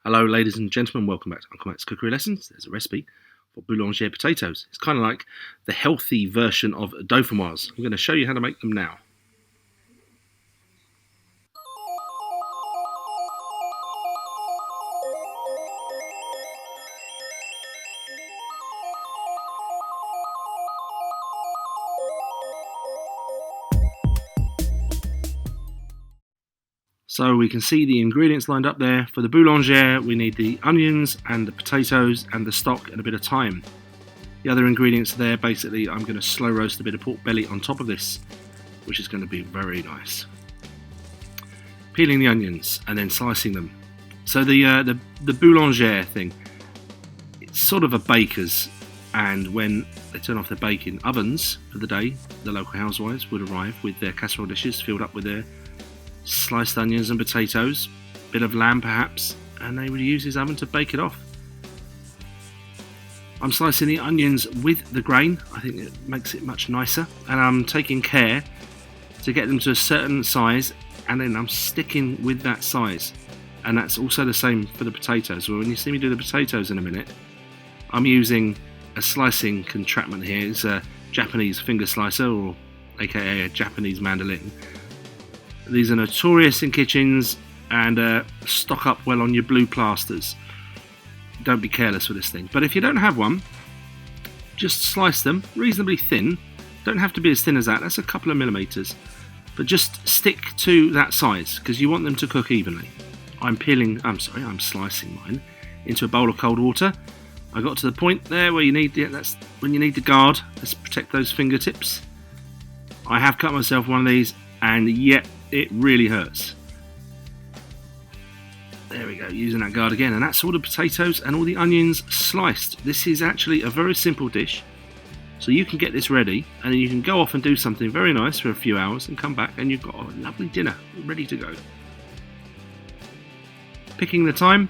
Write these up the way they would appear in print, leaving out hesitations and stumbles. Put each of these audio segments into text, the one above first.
Hello ladies and gentlemen, welcome back to Uncle Matt's Cookery Lessons. There's a recipe for boulangère potatoes. It's kind of like the healthy version of dauphenois. I'm going to show you how to make them now. So we can see the ingredients lined up there. For the boulangère, we need the onions and the potatoes and the stock and a bit of thyme. The other ingredients there, basically, I'm going to slow roast a bit of pork belly on top of this, which is going to be very nice. Peeling the onions and then slicing them. So the boulangère thing, it's sort of a baker's, and when they turn off their baking ovens for the day, the local housewives would arrive with their casserole dishes filled up with their sliced onions and potatoes, bit of lamb perhaps, and they would use his oven to bake it off. I'm slicing the onions with the grain. I think it makes it much nicer, and I'm taking care to get them to a certain size, and then I'm sticking with that size. And that's also the same for the potatoes. Well, when you see me do the potatoes in a minute, I'm using a slicing contraption here. It's a Japanese finger slicer, or aka a Japanese mandolin. These are notorious in kitchens, and stock up well on your blue plasters. Don't be careless with this thing. But if you don't have one, just slice them reasonably thin. Don't have to be as thin as that. That's a couple of millimeters. But just stick to that size because you want them to cook evenly. I'm slicing mine into a bowl of cold water. I got to the point there where that's when you need the guard. Let's protect those fingertips. I have cut myself one of these, and yet it really hurts. There we go, using that guard again, and that's all the potatoes and all the onions sliced. This is actually a very simple dish, so you can get this ready and then you can go off and do something very nice for a few hours and come back and you've got a lovely dinner ready to go. Picking the thyme,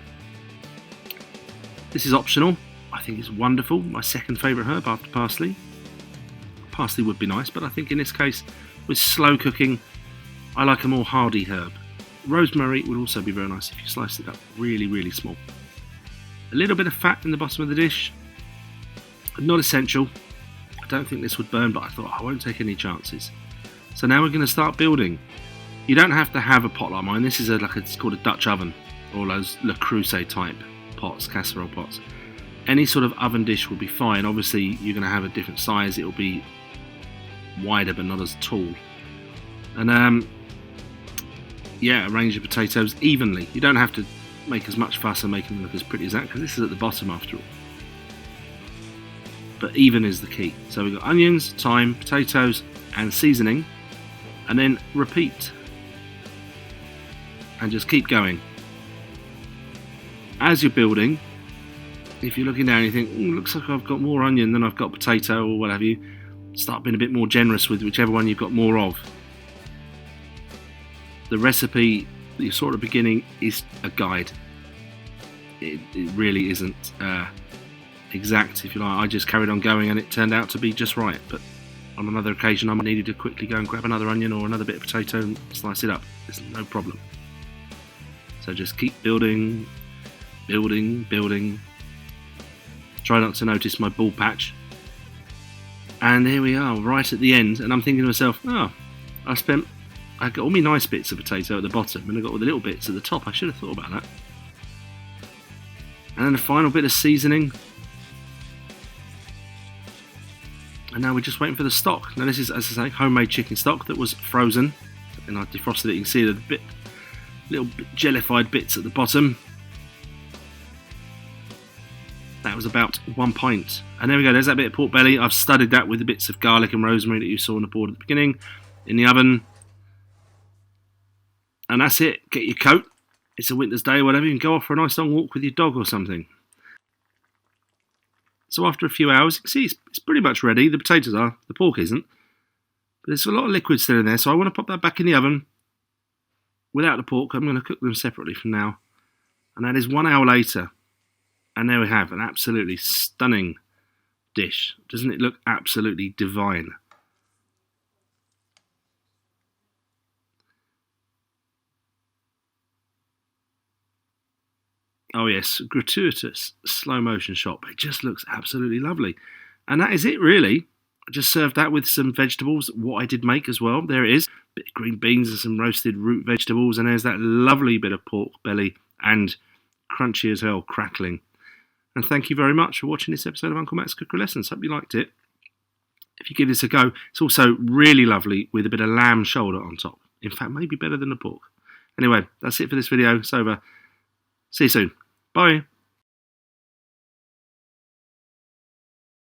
this is optional. I think it's wonderful, my second favourite herb after parsley. Parsley would be nice, but I think in this case, with slow cooking, I like a more hardy herb. Rosemary would also be very nice if you slice it up really, really small. A little bit of fat in the bottom of the dish, not essential. I don't think this would burn, but I thought I won't take any chances. So now we're going to start building. You don't have to have a pot like mine. This is it's called a Dutch oven, or those Le Creuset type pots, casserole pots. Any sort of oven dish will be fine. Obviously, you're going to have a different size. It will be wider, but not as tall. And arrange your potatoes evenly. You don't have to make as much fuss and make them look as pretty as that, because this is at the bottom after all. But even is the key. So we've got onions, thyme, potatoes, and seasoning, and then repeat. And just keep going. As you're building, if you're looking down and you think, looks like I've got more onion than I've got potato or what have you, start being a bit more generous with whichever one you've got more of. The recipe that you saw at the beginning is a guide. It really isn't exact, if you like. I just carried on going and it turned out to be just right. But on another occasion, I needed to quickly go and grab another onion or another bit of potato and slice it up. It's no problem. So just keep building, building, building. Try not to notice my bald patch. And here we are, right at the end. And I'm thinking to myself, I got all my nice bits of potato at the bottom, and I got all the little bits at the top. I should have thought about that. And then the final bit of seasoning. And now we're just waiting for the stock. Now this is, as I say, homemade chicken stock that was frozen, and I defrosted it. You can see the little jellified bits at the bottom. That was about 1 pint. And there we go, there's that bit of pork belly. I've studded that with the bits of garlic and rosemary that you saw on the board at the beginning in the oven. And that's it. Get your coat. It's a winter's day or whatever. You can go off for a nice long walk with your dog or something. So after a few hours, you can see it's pretty much ready. The potatoes are. The pork isn't. But there's a lot of liquid still in there. So I want to pop that back in the oven. Without the pork, I'm going to cook them separately from now. And that is 1 hour later. And there we have an absolutely stunning dish. Doesn't it look absolutely divine? Oh yes, gratuitous slow motion shot. It just looks absolutely lovely. And that is it really. I just served that with some vegetables, what I did make as well. There it is. Bit of green beans and some roasted root vegetables, and there's that lovely bit of pork belly and crunchy as hell, crackling. And thank you very much for watching this episode of Uncle Matt's Cookery Lessons. Hope you liked it. If you give this a go, it's also really lovely with a bit of lamb shoulder on top. In fact, maybe better than the pork. Anyway, that's it for this video. It's over. See you soon. Bye.